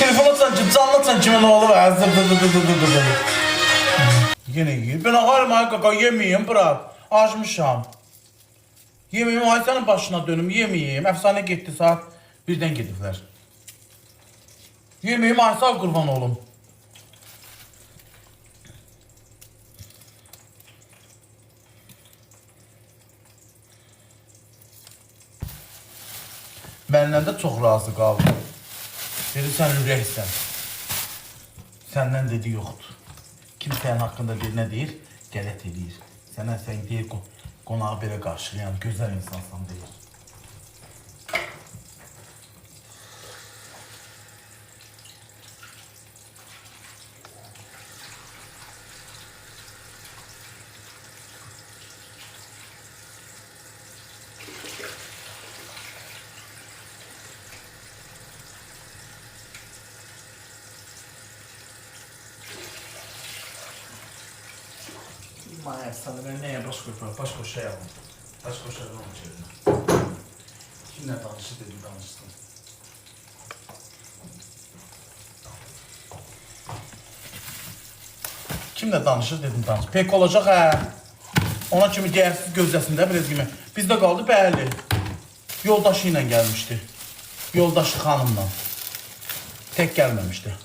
Telefon açsan, canlı açsan kimin oğlu var? Yine yiyir. Ben ağarım ay kaka yemeyeyim bırak. Açmışam. Yemeyeyim ay senin başına dönüm yemeyeyim. Efsane gitti saat 1'den gidipler. Yemeyeyim ay sağ kurban oğlum. Məndən də çox razı qaldı. Dedi, sən ürəksən. Səndən dedi, yoxdur. Kimsənin haqqında deyir, nə deyir? Qələt edir. Sənə sən deyir, qonağı belə qarşılayan, gözəl insansan deyir. Maya sana ben neye başka şey aldım. Başka şey aldım içeride. Kimle danıştı dedim danıştım. Kimle danışır dedim danış. Pek olacak ha. Ona kimi değersiz gözlesinde biraz gibi. Bizde kaldı belli. Yoldaşıyla gelmişti. Yoldaşı hanımla. Tek gelmemişti.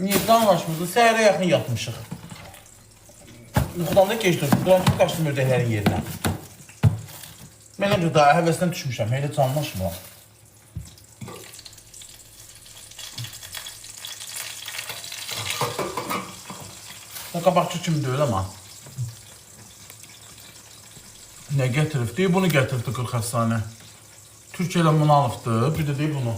Niye anlaşmırdı? Səhərə yaxın yatmışıq. Yuxudan da geç durdu. Duran kimi qaçdım ördəklərin yerinə. Mən öncə daha həvəsdən düşmüşəm. Elə canlaşmıram. O qabaqçı kimi deyil ama. Nə gətirib? Deyib bunu gətiribdi 40 həfsanə. Türkiyə bunu alıbdı. Bir də deyib bunu.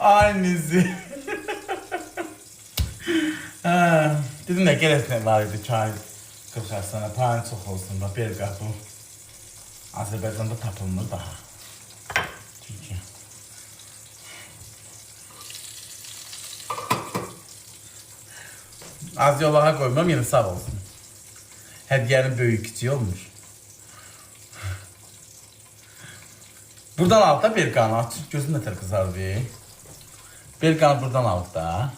Annesi. Dedim de geresine var idi çay 40 sana paran çok olsun da bir kapı. Azerbaycan'da tapılmır daha. Türkiye. Az yola koymam yine sağ olsun. Hediyenin büyük küçüğü olmuş. Buradan altta bir kanı aç. Gözüm ne tər kızardı. Bir kanı buradan altta.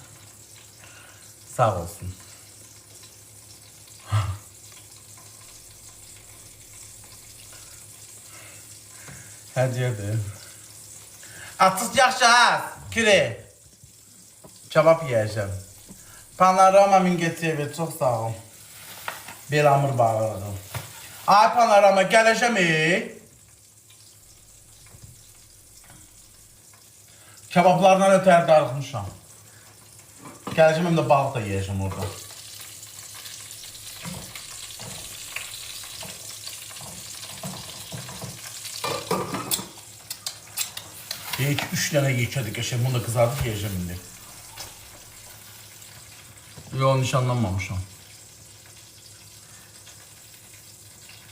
Sağ olsun. Hediyedir. Atız yaxşı ha. Kire. Kebap yiyeceğim. Panorama Mingəçevir çok sağ ol. Belamır bağırdım. Ay Panorama gələcəm Kebaplardan ötər darıxmışam. Gələcəm hem de balıq da yiyeceğim orada. Belki 3 tane geçerdik yaşam. Bunu da kızartıp yiyeceğim şimdi. Yo nişanlanmamışım.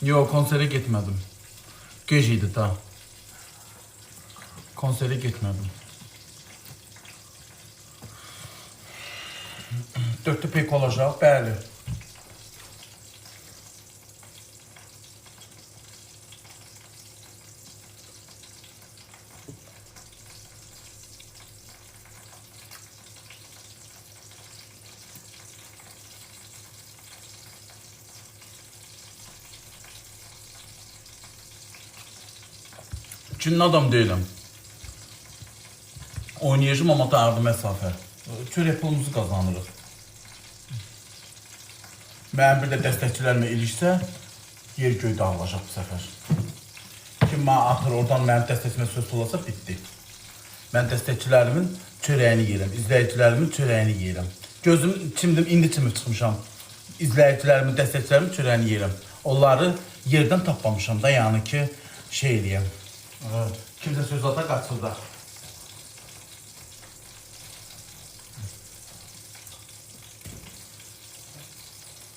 Yo konsere gitmedim. Geceydi ta. Konsere gitmedim. 4'te pek olacak belli. Çinli adam değilim. Oynayacağım ama dardı mesafe. Çörek pulumuzu kazanırız. Mənim bir də dəstəkçilərimlə ilişsə, yer göy dağılacaq bu səfər. Kim bana atır oradan mənim dəstəkçimə söz tulasa bitti. Mən dəstəkçilerimin çörəyini yeyirəm, izləyicilərimin çörəyini yeyirəm. Gözüm çimdim, indi çimib çıxmışam. İzləyicilərimin, dəstəkçilerimin çörəyini yeyirəm. Onları yerdən tapmamışam da, yəni ki, şey eləyəm. Kimsə söz ata qaçırda.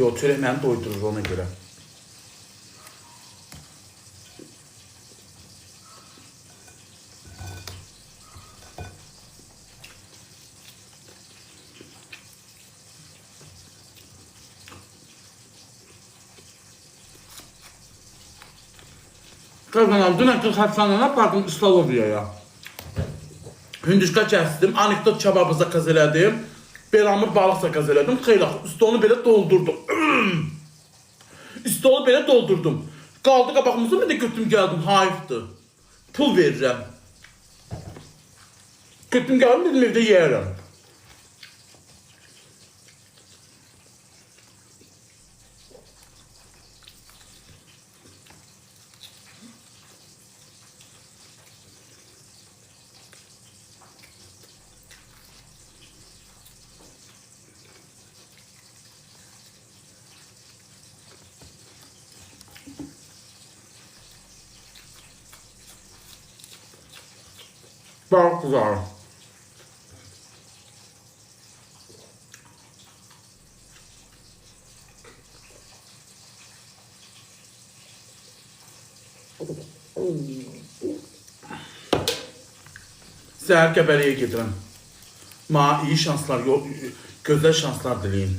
Yox, çörək məni doydurur ona görə. Qazanam, dünən 40 həbsanına apardım İslaloviyaya. Hündüşka kəsdim, anekdot kebabı zakaz elədim. Belamır balıq zakaz elədim. Xeyli, stolu belə doldurdum. Stolu belə doldurdum. Qaldı qabağımızda mən də götüm gəldim, hayıfdır. Pul verirəm. Götüm gəldim, dedim evdə yeyərəm. Çok güzel. Səhər Qəbələyə gedirəm. Mənə iyi şanslar, gözəl şanslar diləyin.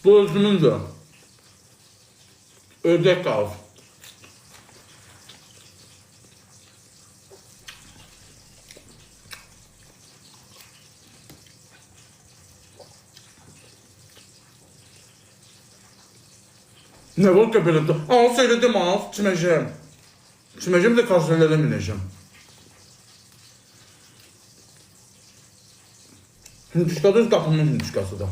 Bu özümün de ördek kalır. Ne var ki böyle? Al söyledim al, çimeceğim. Çimeceğim de karşılarına bineceğim. Hindişkada kapımın hindişkası da.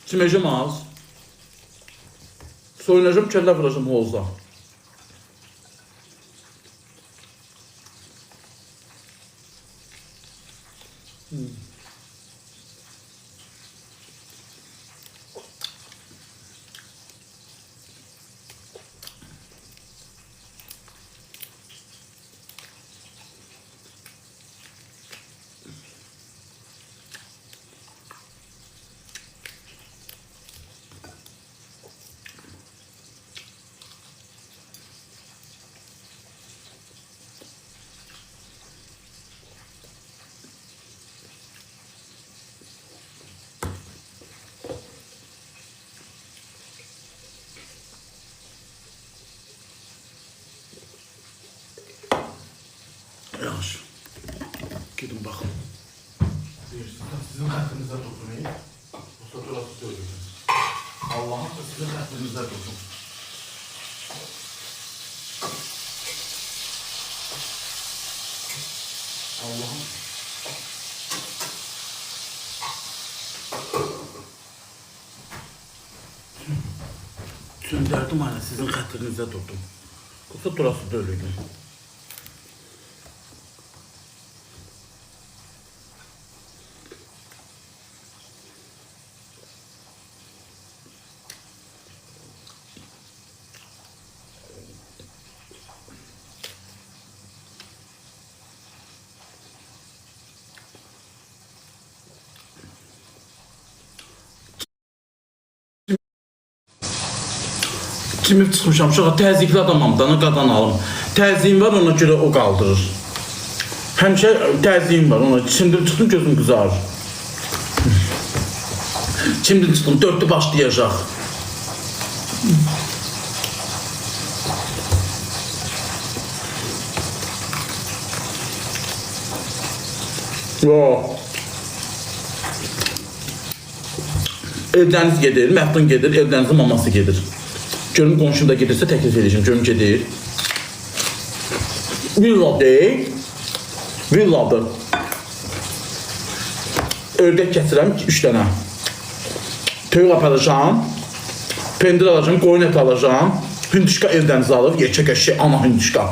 Çimeceğim az. Soyunacağım, kelle vuracağım hovuzda. Yaxşı. Gidin baxın. Sizin xətrinizdə dursun, bu fotoğrafı söylüyorsunuz. Allah'ım da sizin xətrinizdə dursun. Allah'ım. Söndürdüm hani sizin xətrinizdə durdum. Bu fotoğrafı söylüyorum. Kimi çıxmışam, uşağa təzyiqli adamam, dana qadan alım. Təzyiqim var, ona görə o qaldırır. Həmişə təzyiqim var, ona şimdi çıxdım gözüm qızarır. Şimdi çıxdım, 4'te başlayacaq. Evdəniz gedir, Məhdun gedir, evdənizin maması gedir. Görüm qonşum da gedirsə təklif edəcəm, görüm gedir. Villa deyil, villadır. Ördək kəsirəm 3 dənə. Toyuq aparacağım, Pendir alacağım, qoyun eti alacağım. Hündüşka evdəniz alıb, yekək əşək, ana hündüşka.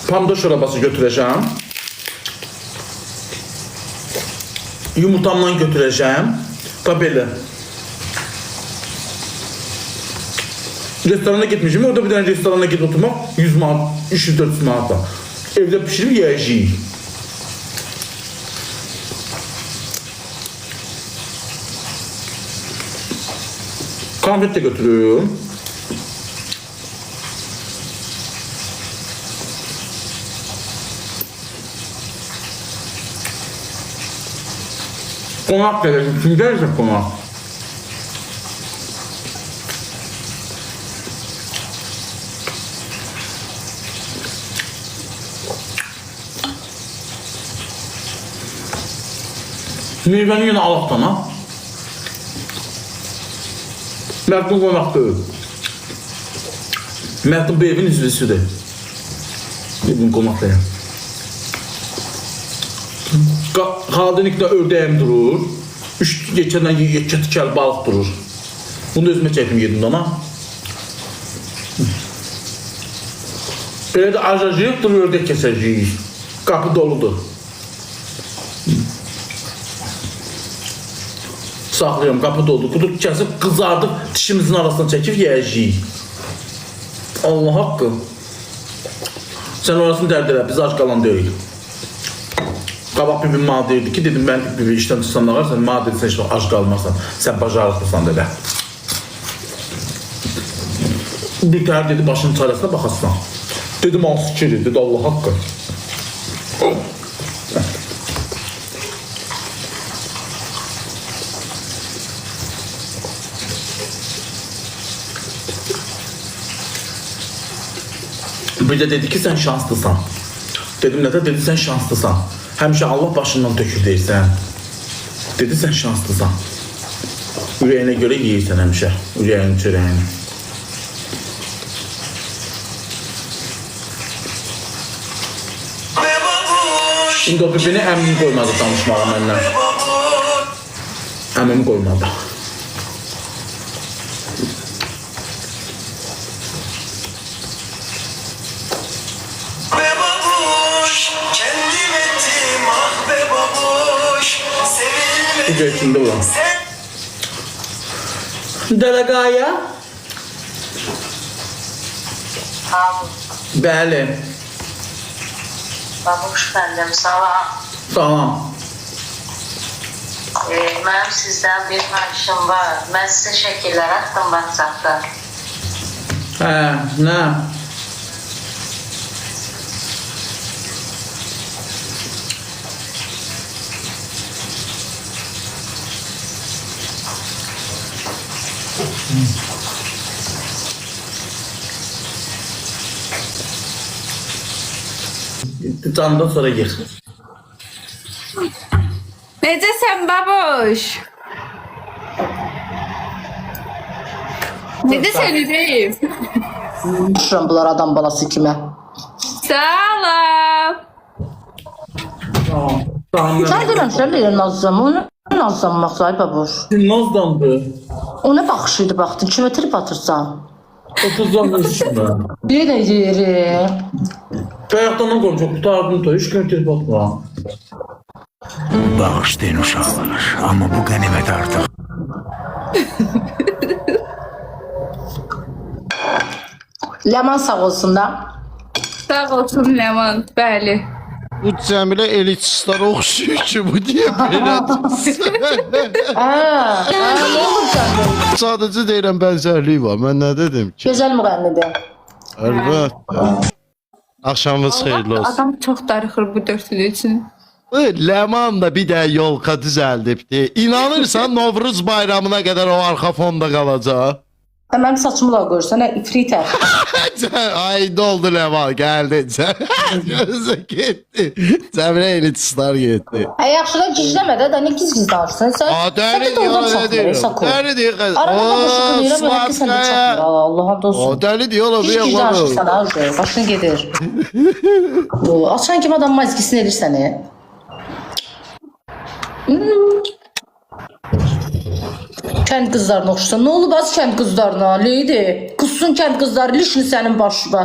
Pomidor şorabası götürəcəm. Yumurtamdan götürəcəm. Belə. Restorana gitmişim, orada bir tane restorana gidip oturmak 100 manat, 300-400 manat da. Evde pişirip yiyeceğiz. Konfet de götürüyorum. Konak verelim. Kim gelirse konak. Meyvəni yenə alaqdan ha. Mərdun qonaq deyil. Mərdun bu evin üzvüsüdür. Evin qonaq deyil. Xaladinikdə ördəyim durur. 3 geçədən yekə tikəli balıq durur. Bunu da özümə çəkdim yedim ona. Belə də acacıyıq, dur ördək kəsəcəyik. Qapı doludur. Saxlayıyorum, qapı doludur. Qudu kəsib, qızardıb, dişimizin arasına çəkib yiyəcəyik. Allah haqqı. Sən orasını dərd elə, biz ac qalan deyil. Qabaq bibim mənə deyirdi ki, dedim mən bibi işdən çıxsam nə qarsan, mənə dedi sən heç ac qalmarsan, sən bacarıqlısan dedi. Bir təhər dedi, başının çarəsində baxasın. Dedim, hansı fikir dedi, Allah haqqı. Bir de dedi ki sen şanslısın. Dedim ne de dedi sen şanslısın. Həmişə Allah başından tökür deyirsən. Dedi sen şanslısın. Ürəyinə göre yiyirsən həmişə. Ürəyinin çörəyini. Şimdi o beni əmim qoymadı danışmağa məndən. Əmim qoymadı. Bu içinde olan. Delegaya. Bəli. Babuş bəndim, salam. Tamam. Mənim sizdən bir xahişim var. Mən sizə şəkillər atdım WhatsAppda. Ne? Candan sonra gir. Necəsən babuş? Necəsən ürəyim? Düşürəm bunlar adam balası kimi. Salam. Tamam. Sən görəmsən deyir Nazım, o nə nazlanmaq sahib babuş? Nazdandı. O nə baxışıydı baxdın, kimə trip atırsan? 30 canlı üstünde. Yenə yeri. Bayaqdan qoyacaq, qurtardım da, 3 gün trip atma. Bağışlayın uşaqlar, amma bu qənimət artıq. Ləman sağ olsun da. Sağ olsun Ləman, bəli. Bu Cəmilə elitistlara oxşuyur ki, bu deyə belədir. Ne olur səndə? Sadəcə deyirəm bənzərliyi var. Mən nə dedim ki? Gözəl müğənnidir. Əlbəttə. Axşamınız xeyirli olsun. Adam çox darıxır bu dörtlü üçün. Ləman da bir də yolka düzəldibdi. İnanırsan Novruz bayramına qədər o arxa fonda qalacaq. Mənim saçımı da görsən, ifritə. Ay doldu Ləman, gəldi. Gözə getdi. Cəmilə elitistlar getdi. Yaxşı da gizləmə də, nə giz danışsın? Sən Dəri deyir, nə deyir? Dəri deyir. Arada başını deyirəm, elə ki sən də çatmır. Allah'a dolsun. O dəli deyir, ola Hiç bir güzel yoxlar. danışırsan ha, başına gedir. Açan kim adam mazgisini edir səni. Kənd qızlarına oxşusan. Nə olub az kənd qızlarına? Leydi. Qussun kənd qızları lişni sənin başına.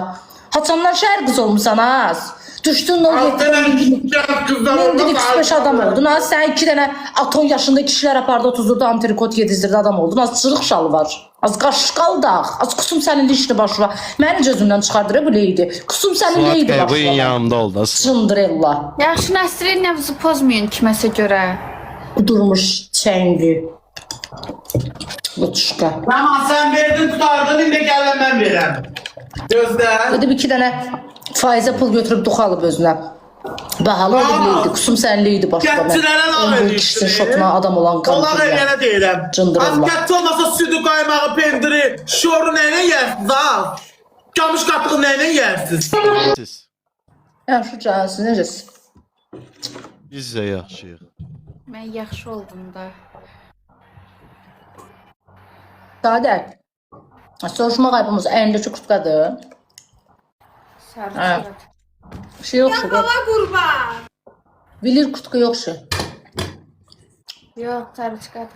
Haçandan şəhər qız olmusan az. Düşdün o Mendilik 35 adam oldun. Az sən 2 dənə aton yaşında kişilər apardı, otuzurdu, antrikot yedizdirdi adam oldun. Az çırıq şalı var. Az qaşqal dağ. Az qusum sənin lişni başına. Məni gözümdən çıxardır bu leydi. Qusum sənin leydi Suat Bey'in başına. yanında oldu. Cındırella. Yaxşı Nəsrin nəvzi pozmayın kiməsə görə. Durmuş çəngi. Lutuşka. Tamam sen verdin tutardın indi gələn mən verəm. Gözlə. Ödü bir 2 dənə faizə pul götürüb duxalıb özünə. Bahalı ödübliydi. Qusum sənliydi başqa. Gətirənə laf Bu edirsin. kişinin şotuna adam olan Onlar qanıdır ya. eləyənə deyirəm. Cındırırlar. Az qətçi olmasa südü, qaymağı, pendiri, şoru nəylə yersiniz az? Qamış qatığı nəylə yersiniz? Siz. Yaxşı cansız, necəsiz? Biz də yaxşıyıq. Mən yaxşı oldum da. Sadət. Soruşma qaybımız əlindəki kurtqadır. Sarı Hə. çörək. Bir şey yoxdur. Qurban. Bilir kurtqa yoxdur. Yox, sarı çıxadı.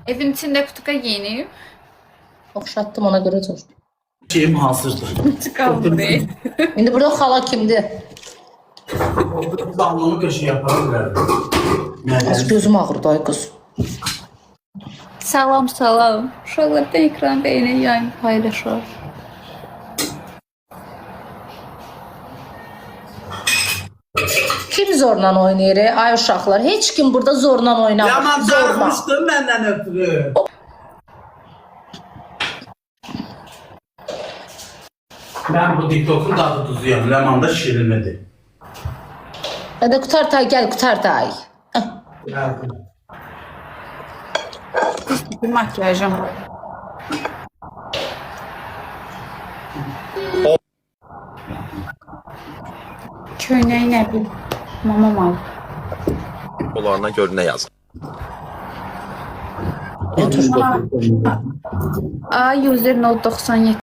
Evin içində kutuka giyinib. Oxşatdım ona görə dur. Şeyim hazırdır. Çıxaldı deyil. İndi burada xala kimdir? Damlama köşe yaparım. Az gözüm ağrıdı ay qız. Salam, salam. Uşaqlar da ekran beyni yayın paylaşır. Kim zorla oynayır? Ay uşaqlar, heç kim burada zorla oynamır. Yaman Zorla. darıxmışdın məndən ötürü. Ben bu TikTok'un tadı tuzuyum. Lemanda şirinlidir. Hadi Kutartay gel Kutartay. Geldim. Bir makyajım. Köynəyi nə bil? Mamam al. Onlarına gör nə yazır. A user note 97